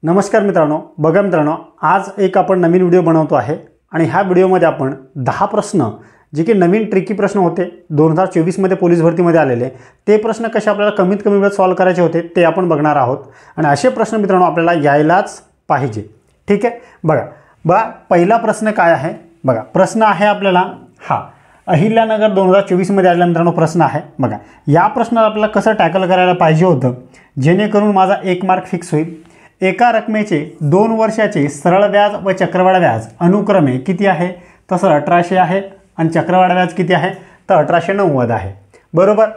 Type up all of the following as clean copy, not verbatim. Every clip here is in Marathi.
नमस्कार मित्रांनो, बघा मित्रांनो, आज एक आपण नवीन व्हिडिओ बनवतो आहे आणि ह्या व्हिडिओमध्ये आपण 10 प्रश्न जे की नवीन ट्रिकी प्रश्न होते 2024 मध्ये पोलीस भरतीमध्ये आलेले, ते प्रश्न कसे आपल्याला कमीत कमी वेळात सॉल्व करायचे होते ते आपण बघणार आहोत आणि असे प्रश्न मित्रांनो आपल्याला यायलाच पाहिजे. ठीक आहे, बघा पहिला प्रश्न काय आहे. बघा प्रश्न आहे आपल्याला हा अहिल्यानगर 2024 मध्ये आलेला मित्रांनो प्रश्न आहे. बघा या प्रश्नाला आपल्याला कसं टॅकल करायला पाहिजे होतं जेणेकरून माझा 1 मार्क फिक्स होईल. एका रकमेचे 2 वर्षाचे सरळ व्याज व चक्रवाढ व्याज अनुक्रमे किती आहे, तसं 1800 आहे आणि चक्रवाढ व्याज किती आहे तर 1890 आहे. बरोबर.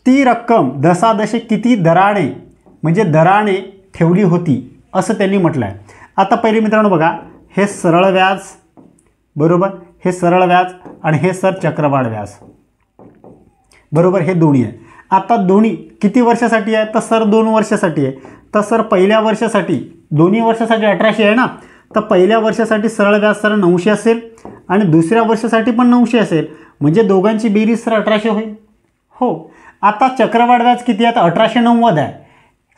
ती रक्कम दशादशे किती दराने म्हणजे दराने ठेवली होती असं त्यांनी म्हटलं आहे. आता पहिले मित्रांनो बघा, हे सरळ व्याज, बरोबर, हे सरळ व्याज आणि हे सर चक्रवाढ व्याज, बरोबर, हे दोन्ही आहे. आता दोन्ही किती वर्षासाठी आहे तर सर 2 वर्षासाठी आहे. तर सर पहिल्या वर्षासाठी दोन्ही वर्षासाठी 1800 आहे ना, तर पहिल्या वर्षासाठी सरळ व्याज सर 900 असेल आणि दुसऱ्या वर्षासाठी पण 900 असेल, म्हणजे दोघांची बेरीज सर 1800 होईल. हो. आता चक्रवाढ व्याज किती आहे तर 1890 आहे.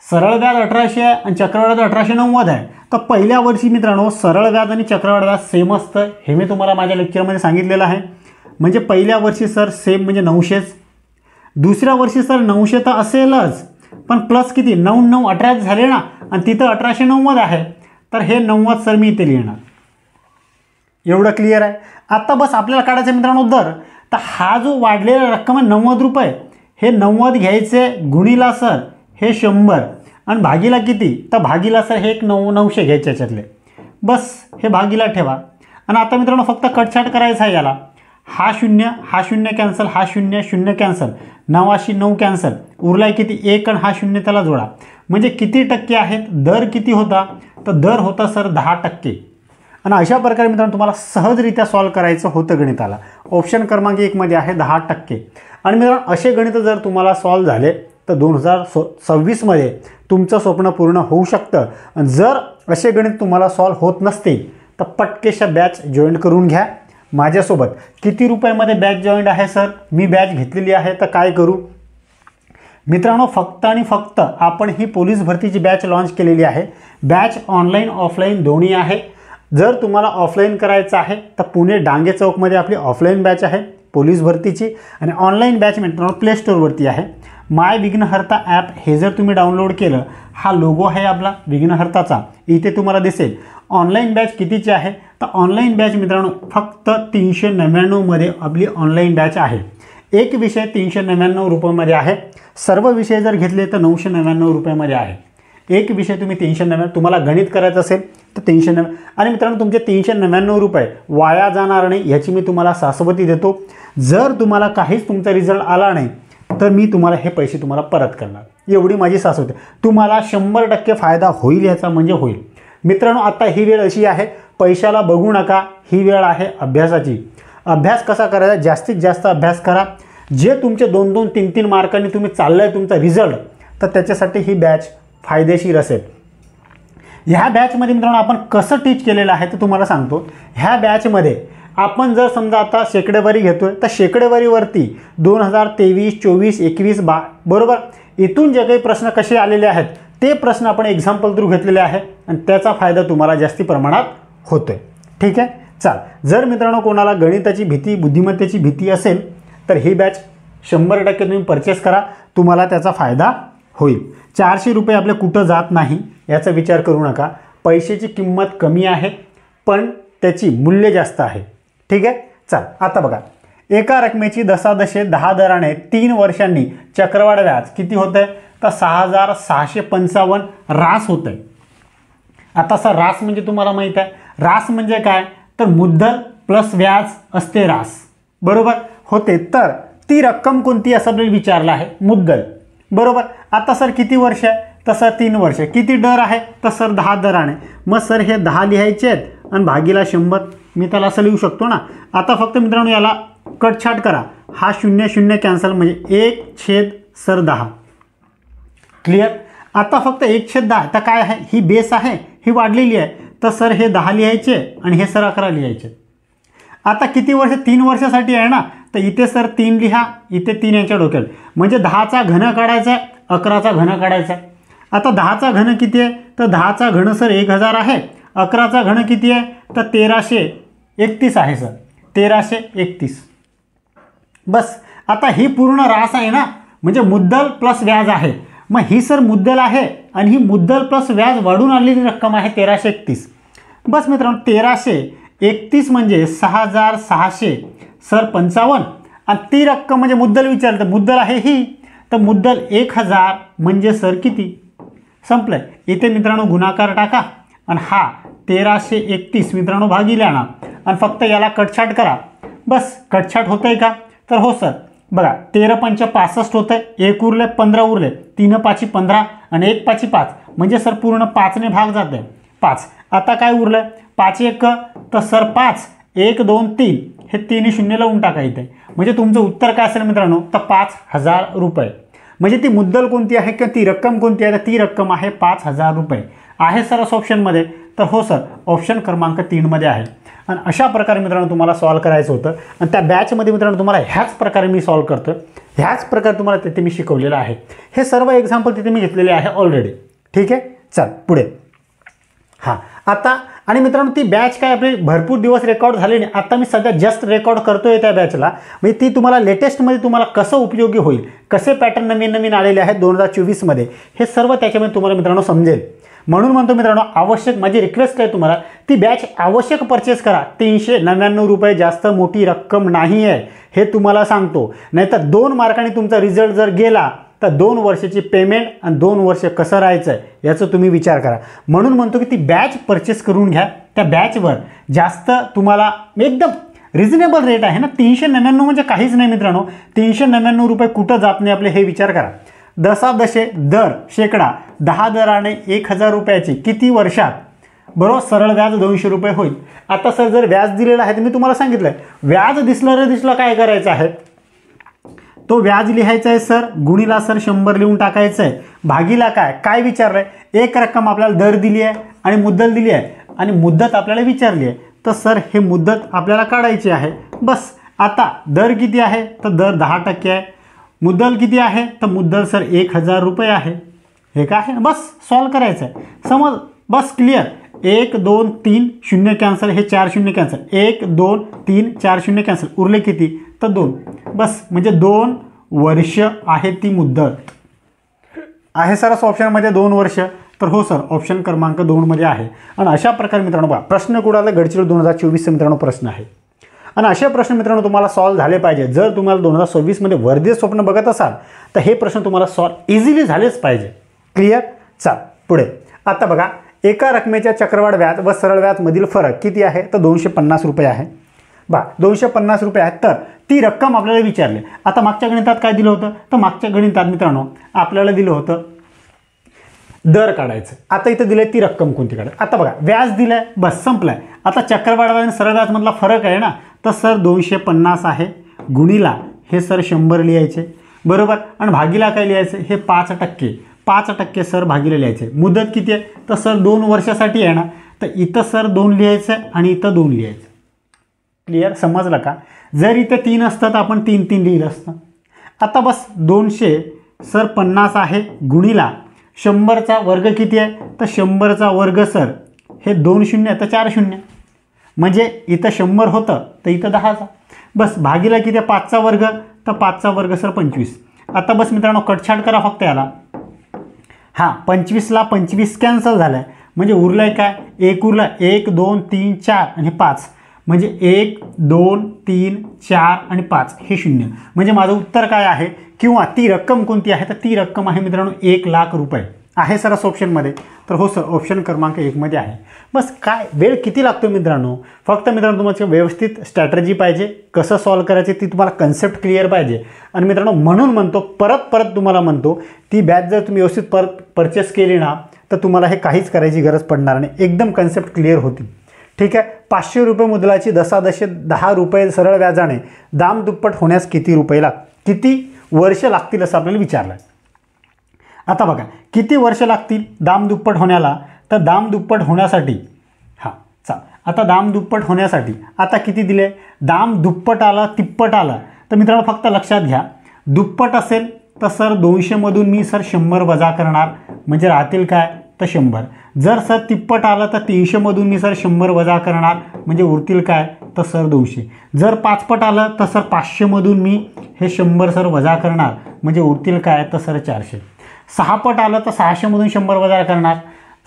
सरळ व्याज 1800 आहे आणि चक्रवाढ व्याज 1890 आहे. तर पहिल्या वर्षी मित्रांनो सरळ व्याज आणि चक्रवाढ व्याज सेम असतं, हे मी तुम्हाला माझ्या लेक्चरमध्ये सांगितलेलं आहे. म्हणजे पहिल्या वर्षी सर सेम म्हणजे 900च, दुसऱ्या वर्षी सर 900 तर असेलच पण प्लस किती 9 9 18 झाले ना आणि तिथं 1890 आहे, तर हे 90 सर मी इथे लिहिणार. एवढं क्लिअर आहे. आता बस आपल्याला काढायचं मित्रांनो दर. तर हा जो वाढलेला रक्कम आहे 90 रुपये, हे 90 घ्यायचे गुणीला सर हे 100 आणि भागीला किती तर भागीला सर हे 900 घ्यायचे याच्यातले, बस हे भागीला ठेवा. आणि आता मित्रांनो फक्त कटछाट करायचं आहे याला. हा 0 हा 0 कॅन्सल, हा 0 0 कॅन्सल, 9 9 कॅन्सल, उरलाय किती 1 आणि हा 0 त्याला जोडा. म्हणजे किती टक्के आहेत, दर किती होता तर दर होता सर 10%. आणि अशा प्रकारे मित्रांनो तुम्हाला सहजरित्या सॉल्व करायचं होतं गणिताला. ऑप्शन क्रमांक 1 मध्ये आहे 10%. आणि मित्रांनो असे गणित जर तुम्हाला सॉल्व झाले तर 2026 मध्ये तुमचं स्वप्न पूर्ण होऊ शकतं. आणि जर असे गणित तुम्हाला सॉल्व होत नसतील तर पटकेशा बॅच जॉईन करून घ्या माझ्यासोबत. किती रुपयामध्ये बॅच जॉईंट आहे सर, मी बॅच घेतलेली आहे. तर काय करू मित्रांनो, फक्त आणि फक्त आपण ही पोलीस भरतीची बॅच लॉन्च केलेली आहे. बॅच ऑनलाईन ऑफलाईन दोन्ही आहे. जर तुम्हाला ऑफलाईन करायचं आहे तर पुणे डांगे चौकमध्ये आपली ऑफलाईन बॅच आहे पोलीस भरतीची आणि ऑनलाईन बॅच मित्रांनो प्ले स्टोअरवरती आहे. माय विघ्नहर्ता ॲप हे जर तुम्ही डाउनलोड केलं, हा लोगो आहे आपला विघ्नहर्ताचा, इथे तुम्हाला दिसेल. ऑनलाईन बॅच कितीची आहे तर ऑनलाईन बॅच मित्रांनो फक्त 399 मध्ये आपली ऑनलाईन बॅच आहे. एक विषय 399 रुपयामध्ये आहे. सर्व विषय जर घेतले तर 999 रुपयामध्ये आहे. एक विषय तुम्ही 399, तुम्हाला गणित करायचं असेल तर 399. आणि मित्रांनो तुमचे 399 रुपये वाया जाणार नाही याची मी तुम्हाला शाश्वती देतो. जर तुम्हाला काहीच तुमचा रिझल्ट आला नाही तर मी तुम्हाला हे पैसे तुम्हाला परत करणार, एवढी माझी शाश्वती. तुम्हाला 100% फायदा होईल याचा म्हणजे होईल. मित्रांनो आता ही वेळ अशी आहे, पैशाला बघू नका, ही वेळ आहे अभ्यासाची. अभ्यास कसा करायचा, जास्तीत जास्त अभ्यास करा. जे तुमचे 2-2 3-3 मार्कांनी तुम्ही चाललं आहे तुमचा रिझल्ट, तर त्याच्यासाठी ही बॅच फायदेशीर असेल. ह्या बॅचमध्ये मित्रांनो आपण कसं टीच केलेलं आहे तर तुम्हाला सांगतो. ह्या बॅचमध्ये आपण जर समजा आता शेकडेवारी घेतोय तर शेकडेवारीवरती 2023 24 21 बरोबर इथून जे काही प्रश्न कसे आलेले आहेत ते प्रश्न आपण एक्झाम्पल थ्रू घेतलेले आहे आणि त्याचा फायदा तुम्हाला जास्ती प्रमाणात होतोय. ठीक आहे, चाल. जर मित्रांनो कोणाला गणिताची भीती बुद्धिमत्तेची भीती असेल तर ही बॅच 100% तुम्ही परचेस करा, तुम्हाला त्याचा फायदा होईल. 400 रुपये आपले कुठं जात नाही याचा विचार करू नका. पैशाची किंमत कमी आहे पण त्याची मूल्य जास्त आहे. ठीक आहे, चाल. आता बघा एका रकमेची दशादशे 10 दराने 3 वर्षांनी चक्रवाढ व्याज किती होत आहे तर 6655 रास होत आहे. आता सर रास म्हणजे तुम्हाला माहीत आहे, रास म्हणजे काय तर मुद्दल प्लस व्याज असते रास, बरोबर होते. तर ती रक्कम कोणती असं आपल्याला विचारलं आहे, मुद्दल, बरोबर. आता सर किती वर्ष आहे तर सर 3 वर्ष. किती दर आहे तर सर 10 दराने. मग सर हे 10 लिहायचे आहेत आणि भागीला 100 मी त्याला असं लिहू शकतो ना. आता फक्त मित्रांनो याला कटछाट करा, हा 0 0 कॅन्सल म्हणजे 1/10. क्लिअर. आता फक्त 1/10 तर काय आहे, ही बेस आहे, ही वाढलेली आहे, तर सर हे 10 लिहायचे आणि हे सर 11 लिहायचे. आता किती वर्ष, 3 वर्षासाठी आहे ना, तर इथे सर 3 लिहा, इथे 3 यांच्या डोक्यात, म्हणजे 10चा घन काढायचा आहे, 11चा घन काढायचा आहे. आता 10चा घन किती आहे तर 10चा घन सर 1000 आहे, 11चा घन किती आहे तर 1331 आहे सर, 1331. बस आता ही पूर्ण रास आहे ना, म्हणजे मुद्दल प्लस व्याज आहे. मग ही सर मुद्दल आहे आणि ही मुद्दल प्लस व्याज वाढून आलेली रक्कम आहे 1331. बस मित्रांनो 1331 म्हणजे 6600 सर 55 आणि ती रक्कम म्हणजे मुद्दल विचारलं तर मुद्दल आहे ही, तर मुद्दल 1000 म्हणजे सर किती, संपलं. इथे मित्रांनो गुणाकार टाका आणि हा 1331 मित्रांनो भागिले आणा आणि फक्त याला कटछाट करा. बस कटछाट होतं आहे का तर हो सर. बघा 13 पंच 65 होतं आहे, 1 उरले 15 उरले, 3 पाची 15 आणि 1 पाची 5 म्हणजे सर पूर्ण 5ने भाग जाते 5. आता काय उरलं 5 1 तर सर 5 1 2 3 हे 3 0 लावून टाकायचं आहे. म्हणजे तुमचं उत्तर काय असेल मित्रांनो तर 5000 रुपये. म्हणजे ती मुद्दल कोणती आहे किंवा ती रक्कम कोणती आहे तर ती रक्कम आहे 5000 रुपये. आहे सर ऑप्शनमध्ये तर हो सर ऑप्शन क्रमांक 3 मध्ये आहे. आणि अशा प्रकारे मित्रांनो तुम्हाला सॉल्व करायचं होतं आणि त्या बॅचमध्ये मित्रांनो तुम्हाला ह्याच प्रकारे मी सॉल्व करतो, ह्याच प्रकारे तुम्हाला तिथे मी शिकवलेलं आहे. हे सर्व एक्झाम्पल तिथे मी घेतलेले आहे ऑलरेडी. ठीक आहे, चल पुढे. हां आता आणि मित्रांनो ती बॅच काय आपली भरपूर दिवस रेकॉर्ड झाले नाही, आता मी सध्या जस्ट रेकॉर्ड करतोय त्या बॅचला. म्हणजे ती तुम्हाला लेटेस्टमध्ये तुम्हाला कसं उपयोगी होईल, कसे पॅटर्न नवीन नवीन आलेले आहेत 2024 मध्ये, हे सर्व त्याच्यामध्ये तुम्हाला मित्रांनो समजेल. म्हणून म्हणतो मित्रांनो आवश्यक माझी रिक्वेस्ट आहे तुम्हाला ती बॅच आवश्यक परचेस करा. 399 रुपये जास्त मोठी रक्कम नाही आहे हे तुम्हाला सांगतो. नाहीतर 2 मार्कांनी तुमचा रिझल्ट जर गेला तर 2 वर्षाची पेमेंट आणि 2 वर्ष कसं राहायचं आहे याचा तुम्ही विचार करा. म्हणून म्हणतो की ती बॅच परचेस करून घ्या. त्या बॅचवर जास्त तुम्हाला एकदम रिझनेबल रेट आहे ना, 399 म्हणजे काहीच नाही मित्रांनो. 399 रुपये कुठं जात नाही आपले हे विचार करा. दशादशे दर शेकडा 10 दराने 1000 रुपयाची किती वर्षात बरोबर सरळ व्याज 200 रुपये होईल. आता सर जर व्याज दिलेलं आहे तर मी तुम्हाला सांगितलं आहे व्याज दिसलं काय करायचं आहे तो व्याज लिहायचा आहे सर, गुणीला सर 100 लिहून टाकायचं आहे, भागीला काय विचारलं आहे एक रक्कम आपल्याला दर दिली आहे आणि मुद्दल दिली आहे आणि मुद्दत आपल्याला विचारली आहे तर सर हे मुद्दत आपल्याला काढायची आहे. बस आता दर किती आहे तर दर 10% आहे, मुद्दल किती आहे तर मुद्दल सर 1000 रुपये आहे. हे काय आहे बस सॉल्व करायचं आहे, समज बस क्लिअर. 1 2 3 0 कॅन्सल, हे 4 0 कॅन्सल, 1 2 3 4 0 कॅन्सल, उरले किती तर 2. बस म्हणजे 2 वर्ष आहे ती मुद्दत आहे सर ऑप्शनमध्ये 2 वर्ष. तर हो सर ऑप्शन क्रमांक 2 मध्ये आहे. आणि अशा प्रकारे मित्रांनो बघा प्रश्न कुडाला गडचिरोली 2024 मित्रांनो प्रश्न आहे आणि असे प्रश्न मित्रांनो तुम्हाला सॉल्व झाले पाहिजे. जर तुम्हाला 2026 मध्ये वर्धी स्वप्न बघत असाल तर हे प्रश्न तुम्हाला सॉल्व इझिली झालेच पाहिजे. क्लिअर, चल पुढे. आता बघा एका रकमेच्या चक्रवाढ व्याज व सरळ व्याज मधील फरक किती आहे तर 250 रुपये आहे. बा 250 रुपये आहेत तर ती रक्कम आपल्याला विचारली. आता मागच्या गणितात काय दिलं होतं तर मागच्या गणितात मित्रांनो आपल्याला दिलं होतं दर काढायचं. आता इथं दिलंय ती रक्कम कोणती काढायची. आता बघा व्याज दिलंय बस संपलाय. आता चक्रवाढ व्याज आणि सरळ व्याज मधला फरक आहे ना तर सर 250 आहे, गुणीला हे सर 100 लिहायचे बरोबर आणि भागीला काय लिहायचं हे 5%, 5% सर भागीला लिहायचे. मुदत किती आहे तर सर 2 वर्षासाठी आहे ना तर इथं सर 2 लिहायचं आणि इथं 2 लिहायचं. क्लिअर, समजलं का. जर इथं 3 असतं तर आपण 3 3 लिहिलं असतं. आता बस 200 सर 50 आहे, गुणीला 100चा वर्ग किती आहे तर 100चा वर्ग सर हे 2 शून्य तर 4 शून्य म्हणजे इथं 100 होतं तर इथं 10चा. बस भागीला किती आहे 5चा वर्ग तर 5चा वर्ग सर 25. आता बस मित्रांनो कटछाट करा फक्त याला. हां 25ला 25 कॅन्सल झालं आहे म्हणजे उरलं आहे काय 1 उरलं, 1 2 3 4 आणि 5 म्हणजे 1 2 3 4 आणि 5 हे 0 म्हणजे माझं उत्तर काय आहे किंवा ती रक्कम कोणती आहे तर ती रक्कम आहे मित्रांनो 1 लाख रुपये आहे सर ऑप्शनमध्ये. तर हो सर ऑप्शन क्रमांक 1 मध्ये आहे. बस काय वेळ किती लागतो मित्रांनो, फक्त मित्रांनो तुम्हाला व्यवस्थित स्ट्रॅटर्जी पाहिजे, कसं सॉल्व करायचे ती तुम्हाला कन्सेप्ट क्लिअर पाहिजे. आणि मित्रांनो म्हणून म्हणतो परत तुम्हाला म्हणतो ती बॅच जर तुम्ही व्यवस्थित परचेस केली ना तर तुम्हाला हे काहीच करायची गरज पडणार नाही, एकदम कन्सेप्ट क्लिअर होतील. ठीक आहे. 500 रुपये मुद्दलाची दशादशे 10 रुपये सरळ व्याजाने दाम दुप्पट होण्यास किती वर्ष लागतील असं आपल्याला विचारलं. आता बघा किती वर्ष लागतील दाम दुप्पट होण्याला तर दाम दुप्पट होण्यासाठी आता दाम दुप्पट होण्यासाठी आता किती दिले, दाम दुप्पट आला तिप्पट आला तर मित्रांनो फक्त लक्षात घ्या दुप्पट असेल तर सर 200 मधून मी सर 100 वजा करणार म्हणजे राहतील काय तर 100. जर सर तिप्पट आलं तर 300मधून मी सर 100 वजा करणार, म्हणजे उरतील काय तर सर 200. जर 5पट आलं तर सर 500मधून मी हे 100 सर वजा करणार, म्हणजे उरतील काय तर सर 400. 6पट आलं तर 600मधून 100 वजा करणार,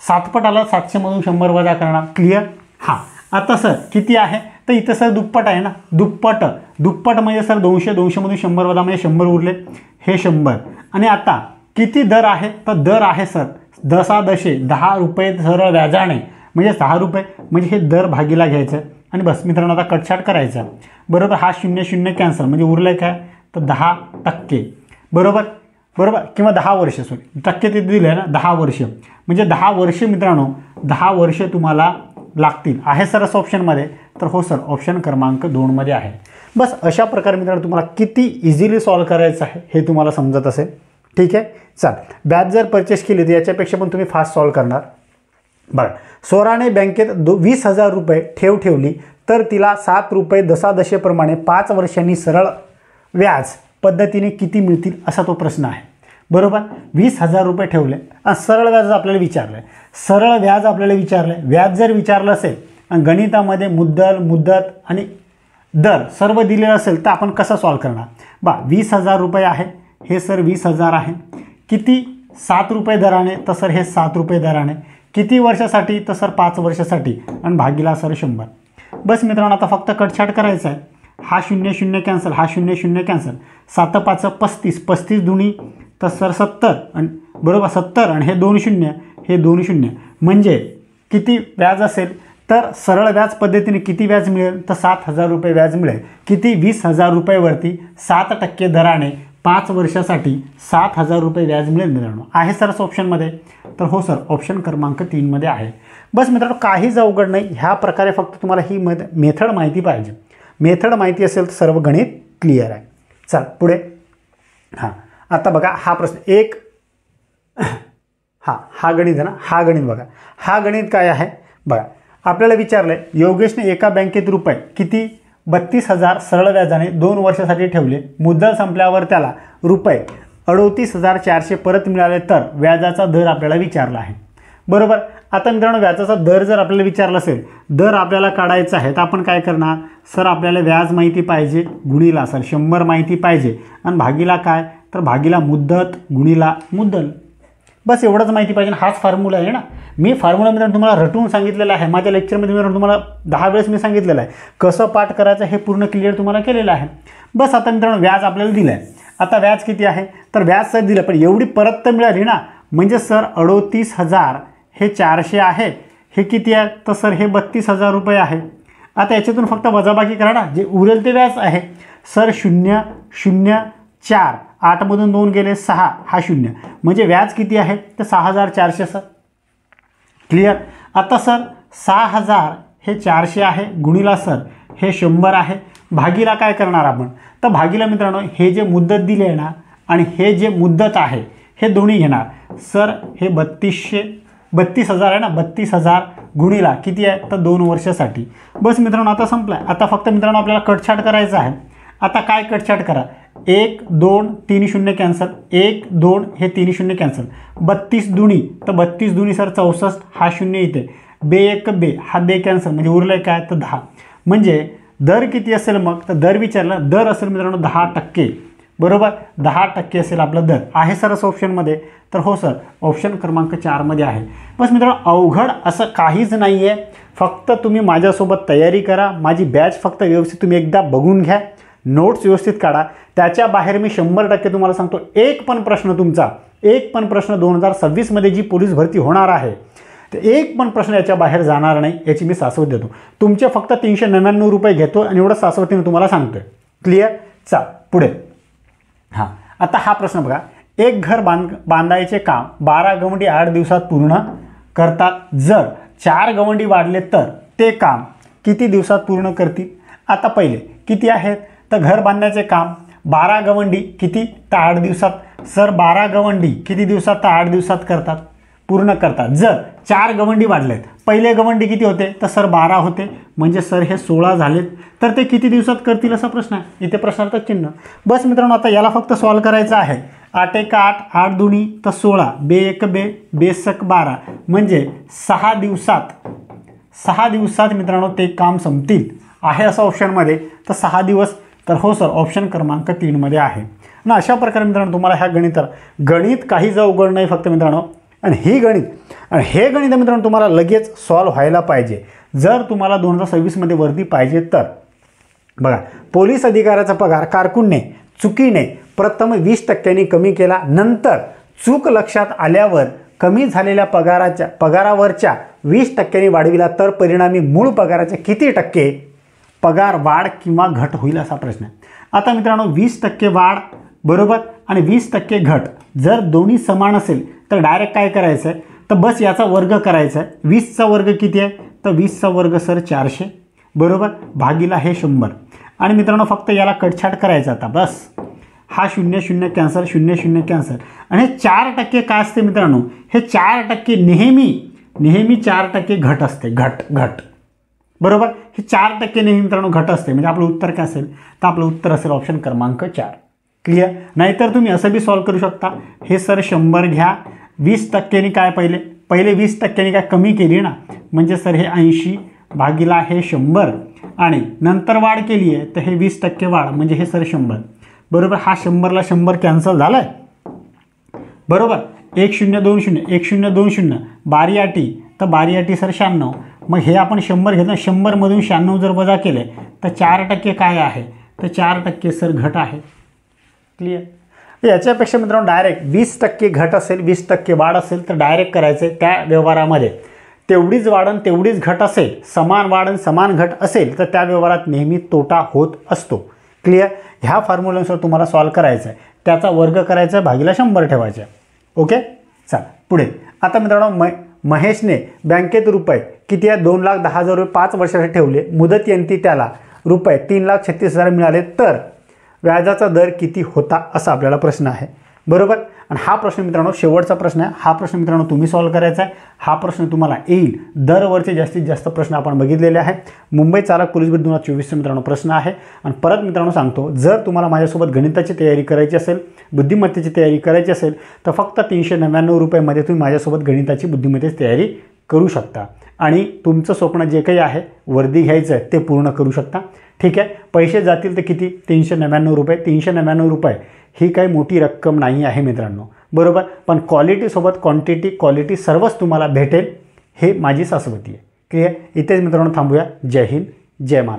7पट आलं 700मधून 100 वजा करणार. क्लिअर? हां. आता सर किती आहे तर इथं सर दुप्पट आहे ना, दुप्पट म्हणजे सर 200मधून 100 वजा म्हणजे 100 उरले, हे 100. आणि आता किती दर आहे तर दर आहे सर दशादशे 10 रुपये सरळ व्याजाने, म्हणजे 6 रुपये, म्हणजे हे दर भागीला घ्यायचं आणि बस मित्रांनो आता कटछाट करायचं. बरोबर? हा 0 कॅन्सल, म्हणजे उरलं काय तर 10%. बरोबर किंवा 10 वर्ष, सॉरी टक्के ते दिले ना 10 वर्ष, म्हणजे 10 वर्ष मित्रांनो 10 वर्ष तुम्हाला लागतील. आहे सर असं ऑप्शनमध्ये तर हो सर ऑप्शन क्रमांक 2 मध्ये आहे. बस अशा प्रकारे मित्रांनो तुम्हाला किती इझिली सॉल्व करायचं आहे हे तुम्हाला समजत असेल. ठीक आहे. चल, बॅच जर परचेस केली तर याच्यापेक्षा पण तुम्ही फास्ट सॉल्व करणार. बघा, स्वराने बँकेत 20,000 रुपये ठेवली तर तिला 7 रुपये दशादशेप्रमाणे 5 वर्षांनी सरळ व्याज पद्धतीने किती मिळतील असा तो प्रश्न आहे. बरोबर? 20,000 रुपये ठेवले आणि सरळ व्याज आपल्याला विचारलं आहे. व्याज जर विचारलं असेल आणि गणितामध्ये मुद्दत आणि दर सर्व दिलेलं असेल तर आपण कसं सॉल्व करणार? 20,000 रुपये आहे, हे सर 20,000 आहे. किती? 7 रुपये दराने, तर सर हे 7 रुपये दराने. किती वर्षासाठी? तर सर 5 वर्षासाठी आणि भागीला सर 100. बस मित्रांनो आता फक्त कटछाट करायचं आहे. हा 0 कॅन्सल, हा 0 कॅन्सल. 7 5 35, 35 दुनी तर सर 70 आणि बरोबर 70 आणि हे 2 0, हे 2 0, म्हणजे किती व्याज असेल तर सरळ व्याज पद्धतीने किती व्याज मिळेल तर 7,000 रुपये व्याज मिळेल. किती? 20,000 रुपयेवरती 7% दराने 5 वर्षासाठी 7,000 रुपये व्याज मिळेल मित्रांनो. आहे सर ऑप्शनमध्ये तर हो सर ऑप्शन क्रमांक 3 मध्ये आहे. बस मित्रांनो काहीच अवघड नाही. ह्या प्रकारे फक्त तुम्हाला ही मेथड माहिती पाहिजे. मेथड माहिती असेल तर सर्व गणित क्लिअर आहे. चल पुढे. हां, आता बघा हा प्रश्न एक, हा गणित आहे ना, हा गणित बघा. हा गणित काय आहे बघा. आपल्याला विचारलं आहे योगेशने एका बँकेत रुपये किती 32,000 सरळ व्याजाने 2 वर्षासाठी ठेवले. मुद्दल संपल्यावर त्याला रुपये 38,400 परत मिळाले तर व्याजाचा दर आपल्याला विचारला आहे. बरोबर? आता मित्रांनो व्याजाचा दर जर आपल्याला विचारला असेल, दर आपल्याला काढायचा आहे तर आपण काय करणार? सर आपल्याला व्याज माहिती पाहिजे, गुणीला सर 100 माहिती पाहिजे आणि भागीला काय तर भागीला मुद्दत गुणीला मुद्दल. बस एवढंच माहिती पाहिजे. हाच फॉर्म्युला आहे ना. मी फॉर्म्युला मित्रांनो तुम्हाला रटून सांगितलेलं आहे. माझ्या लेक्चरमध्ये मित्रांनो तुम्हाला 10 वेळेस मी सांगितलेलं आहे. कसं पाठ करायचं हे पूर्ण क्लिअर तुम्हाला केलेलं आहे. बस आता मित्रांनो व्याज आपल्याला दिलं आहे. आता व्याज किती आहे तर व्याज सर दिलं, पण एवढी परत तर मिळाली ना, म्हणजे सर 38,000 हे 400 आहे, हे किती आहे तर सर हे 32,000 रुपये आहे. आता याच्यातून फक्त वजाबाकी करा ना, जे उरेल ते व्याज आहे. सर 0 0 4, 8मधून 2 गेले 6, हा 0, म्हणजे व्याज किती आहे तर 6,400 सर. क्लिअर? आता सर 6,000 हे 400 आहे, गुणीला सर हे 100 आहे, भागीला काय करणार आपण तर भागीला मित्रांनो हे जे मुद्दत दिली आहे ना आणि हे जे मुद्दत आहे हे दोन्ही घेणार. सर हे 32,000 आहे ना, 32,000 गुणीला किती आहे तर 2 वर्षासाठी. बस मित्रांनो आता संपला आहे. आता फक्त मित्रांनो आपल्याला कटछाट करायचं आहे. आता काय कटछाट करा? 1 2 3 0 कॅन्सल, 1 2 हे 3 0 कॅन्सल. 32 दुनी तर 32 दुनी सर 64, हा 0 इथे, बे 1 बे, हा बे कॅन्सल, म्हणजे उरलं काय तर 10. म्हणजे दर किती असेल मग तर दर विचारलं, दर असेल मित्रांनो 10%. बरोबर? 10% असेल आपला दर. आहे सर असं ऑप्शनमध्ये तर हो सर ऑप्शन क्रमांक 4 मध्ये आहे. बस मित्रांनो अवघड असं काहीच नाही आहे. फक्त तुम्ही माझ्यासोबत तयारी करा. माझी बॅच फक्त व्यवस्थित तुम्ही एकदा बघून घ्या, नोट्स व्यवस्थित काढा. त्याच्या बाहेर मी 100% तुम्हाला सांगतो एक पण प्रश्न 2026 मध्ये जी पोलीस भरती होणार आहे तर एक पण प्रश्न याच्या बाहेर जाणार नाही, याची मी शाश्वत देतो. तुमचे फक्त 399 रुपये घेतो आणि एवढं शाश्वतीने तुम्हाला सांगतोय. क्लिअर? चा पुढे. हां, आता हा प्रश्न बघा. एक घर बांधायचे काम 12 गवंडी 8 दिवसात पूर्ण करतात. जर 4 गवंडी वाढले तर ते काम किती दिवसात पूर्ण करतील? आता पहिले किती आहेत तर घर बांधण्याचे काम 12 गवंडी किती तर 8 दिवसात. सर 12 गवंडी किती दिवसात तर 8 दिवसात करतात, पूर्ण करतात. जर 4 गवंडी वाढलेत, पहिले गवंडी किती होते तर सर 12 होते, म्हणजे सर हे 16 झालेत, तर ते किती दिवसात करतील असा प्रश्न आहे. इथे प्रश्नार्थक चिन्ह. बस मित्रांनो आता याला फक्त सॉल्व करायचं आहे 8 एक 8, 8 दुनी तर 16, बे एक बे, बेसक 12, म्हणजे 6 दिवसात मित्रांनो ते काम संपतील आहे असं ऑप्शनमध्ये. तर 6 दिवस, तर हो सर ऑप्शन क्रमांक 3 मध्ये आहे ना. अशा प्रकारे मित्रांनो तुम्हाला ह्या गणित काहीच अवघड नाही फक्त मित्रांनो. आणि हे गणित मित्रांनो तुम्हाला लगेच सॉल्व्ह व्हायला पाहिजे. जर तुम्हाला 2026 मध्ये वर्दी पाहिजे तर बघा, पोलीस अधिकाऱ्याचा पगार कारकूनने चुकीने प्रथम 20% कमी केला, नंतर चूक लक्षात आल्यावर कमी झालेल्या पगारावरच्या 20% वाढविला, तर परिणामी मूळ पगाराच्या किती टक्के पगार वाढ किंवा घट होईल असा प्रश्न आहे. आता मित्रांनो 20% वाढ बरोबर आणि 20% घट जर दोन्ही समान असेल तर डायरेक्ट काय करायचं आहे, तर बस याचा वर्ग करायचा आहे. 20चा वर्ग किती आहे, तर 20चा वर्ग सर 400 बरोबर, भागीला हे 100. आणि मित्रांनो फक्त याला कटछाट करायचं आता बस. हा 0 0 कॅन्सल, 0 0 कॅन्सल. आणि हे 4% काय असते मित्रांनो, हे 4% नेहमी 4% घट असते, घट बरोबर. हे 4% नेहमी मित्रांनो घट असते. म्हणजे आपलं उत्तर काय असेल, तर आपलं उत्तर असेल ऑप्शन क्रमांक 4. क्लिअर. नाहीतर तुम्ही असं बी सॉल्व करू शकता. हे सर 100 घ्या, 20%नी काय पहिले 20%नी काय कमी केली ना, म्हणजे सर हे 80 भागीला हे 100 आणि नंतर वाढ केली आहे तर हे 20% वाढ म्हणजे हे सर 100 बरोबर. हा 100ला 100 कॅन्सल झालाय बरोबर. 1 0 2 0 1 0 2 0, बारी आटी तर बारी आटी सर 96. मग हे आपण 100 घेतो, 100 मधून 96 जर वजा केले तर 4% काय आहे, तर 4% सर घट आहे. क्लिअर. याच्यापेक्षा मित्रांनो डायरेक्ट 20% घट असेल 20% वाढ असेल तर डायरेक्ट करायचं. त्या व्यवहारामध्ये तेवढीच वाढ तेवढीच घट असेल, समान वाढ समान घट असेल तर त्या व्यवहारात नेहमी तोटा होत असतो. क्लिअर. ह्या फॉर्म्युल्यानुसार तुम्हाला सॉल्व करायचं आहे. त्याचा वर्ग करायचा, भागीला 100 ठेवायचे. ओके. चला पुढे. आता मित्रांनो महेशने बँकेत रुपये किती आहे, 2,10,000 रुपये 5 वर्षासाठी ठेवले. मुदतयंती त्याला रुपये 3,36,000 मिळाले, तर व्याजाचा दर किती होता असा आपल्याला प्रश्न आहे बरोबर. आणि हा प्रश्न मित्रांनो शेवटचा प्रश्न आहे. हा प्रश्न मित्रांनो तुम्ही सॉल्व करायचा आहे. हा प्रश्न तुम्हाला येईल. दरवर्षी जास्तीत जास्त प्रश्न आपण बघितलेले आहे. मुंबई चालक पोलीस भरती 2024 मित्रांनो प्रश्न आहे. आणि परत मित्रांनो सांगतो, जर तुम्हाला माझ्यासोबत गणिताची तयारी करायची असेल, बुद्धिमत्तेची तयारी करायची असेल तर फक्त 399 रुपयामध्ये तुम्ही माझ्यासोबत गणिताची बुद्धिमत्तेची तयारी करू शकता. आणि तुमचं स्वप्न जे काही आहे वर्दी घ्यायचं आहे ते पूर्ण करू शकता. ठीक आहे. पैसे जातील तर किती, 399 रुपये. 399 रुपये ही काही मोठी रक्कम नाही आहे मित्रांनो बरोबर. पण क्वालिटीसोबत क्वालिटी सर्वच तुम्हाला भेटेल, हे माझी शाश्वती आहे. क्लिअर. इथेच मित्रांनो थांबूया. जय हिंद, जय महाराष्ट्र.